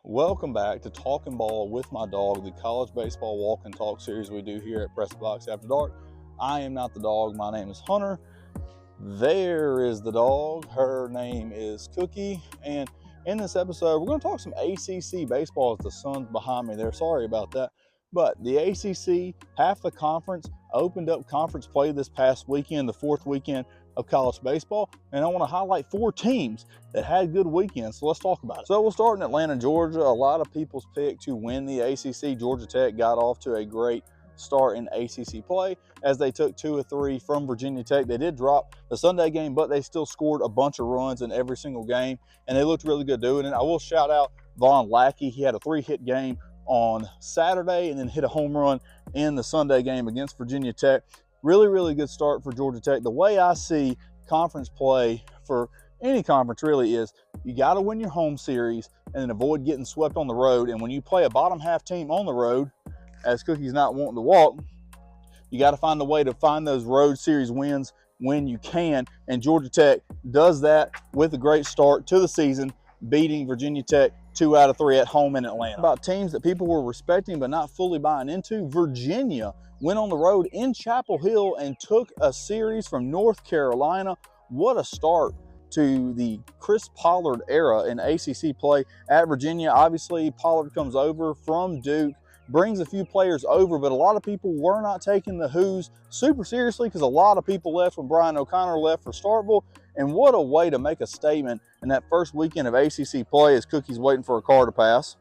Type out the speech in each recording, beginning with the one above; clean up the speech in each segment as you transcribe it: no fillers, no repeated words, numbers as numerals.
Welcome back to Talkin Ball with my dog, the college baseball walk and talk series we do here at Press Box After Dark. I am not the dog. My name is Hunter. There is the dog. Her name is Cookie. And in this episode, we're going to talk some ACC baseball as the sun's behind me there. Sorry about that. But the ACC, half the conference, opened up conference play this past weekend, the fourth weekend of college baseball, and I want to highlight 4 teams that had good weekends, so let's talk about it. So we'll start in Atlanta, Georgia. A lot of people's pick to win the ACC. Georgia Tech got off to a great start in ACC play as they took 2 of 3 from Virginia Tech. They did drop the Sunday game, but they still scored a bunch of runs in every single game, and they looked really good doing it. I will shout out Von Lackey. He had a 3-hit game on Saturday and then hit a home run in the Sunday game against Virginia Tech. Really good start for Georgia Tech. The way I see conference play for any conference really is you got to win your home series and then avoid getting swept on the road. And when you play a bottom half team on the road, as Cookie's not wanting to walk, you got to find a way to find those road series wins when you can. And Georgia Tech does that with a great start to the season, beating Virginia Tech 2 out of 3 at home in Atlanta. About teams that people were respecting but not fully buying into, Virginia went on the road in Chapel Hill and took a series from North Carolina. What a start to the Chris Pollard era in ACC play at Virginia. Obviously, Pollard comes over from Duke, brings a few players over, but a lot of people were not taking the Who's super seriously because a lot of people left when Brian O'Connor left for Starkville. And what a way to make a statement in that first weekend of ACC play as Cookie's waiting for a car to pass.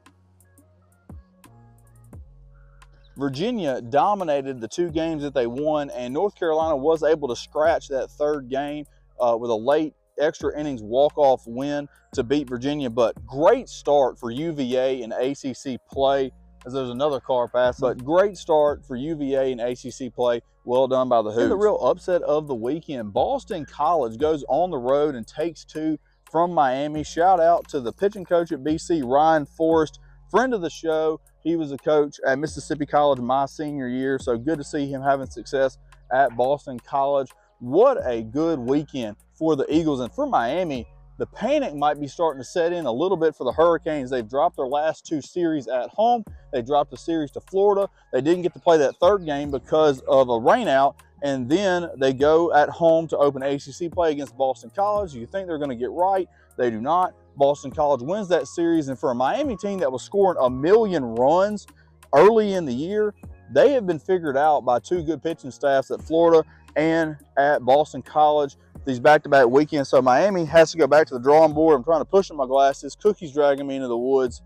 Virginia dominated the 2 games that they won, and North Carolina was able to scratch that 3rd game with a late extra innings walk-off win to beat Virginia. But great start for UVA in ACC play, as there's another car pass, but great start for UVA in ACC play. Well done by the Hoos. The real upset of the weekend, Boston College goes on the road and takes 2 from Miami. Shout out to the pitching coach at BC, Ryan Forrest, friend of the show. He was a coach at Mississippi College my senior year, so good to see him having success at Boston College. What a good weekend for the Eagles. And for Miami, the panic might be starting to set in a little bit for the Hurricanes. They've dropped their last 2 series at home. They dropped a series to Florida. They didn't get to play that 3rd game because of a rainout, and then they go at home to open ACC play against Boston College. You think they're going to get right. They do not. Boston College wins that series, and for a Miami team that was scoring 1 million runs early in the year, they have been figured out by 2 good pitching staffs at Florida and at Boston College these back-to-back weekends. So Miami has to go back to the drawing board. I'm trying to push in my glasses. Cookie's dragging me into the woods.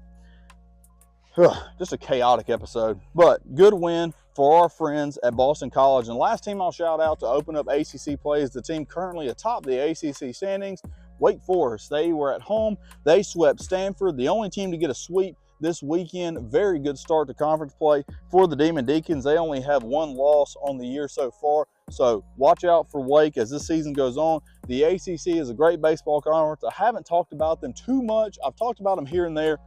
Just a chaotic episode, but good win for our friends at Boston College. And last team I'll shout out to open up ACC play is the team currently atop the ACC standings, Wake Forest. They were at home. They swept Stanford, the only team to get a sweep this weekend. Very good start to conference play for the Demon Deacons. They only have 1 loss on the year so far, so watch out for Wake as this season goes on. The ACC is a great baseball conference. I haven't talked about them too much. I've talked about them here and there,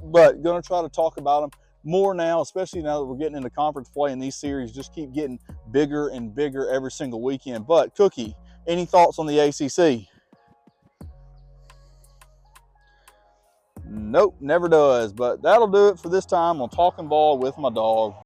but going to try to talk about them more now, especially now that we're getting into conference play, and these series just keep getting bigger and bigger every single weekend. But Cookie, any thoughts on the ACC? Nope, never does. But that'll do it for this time on Talkin Ball with my dog.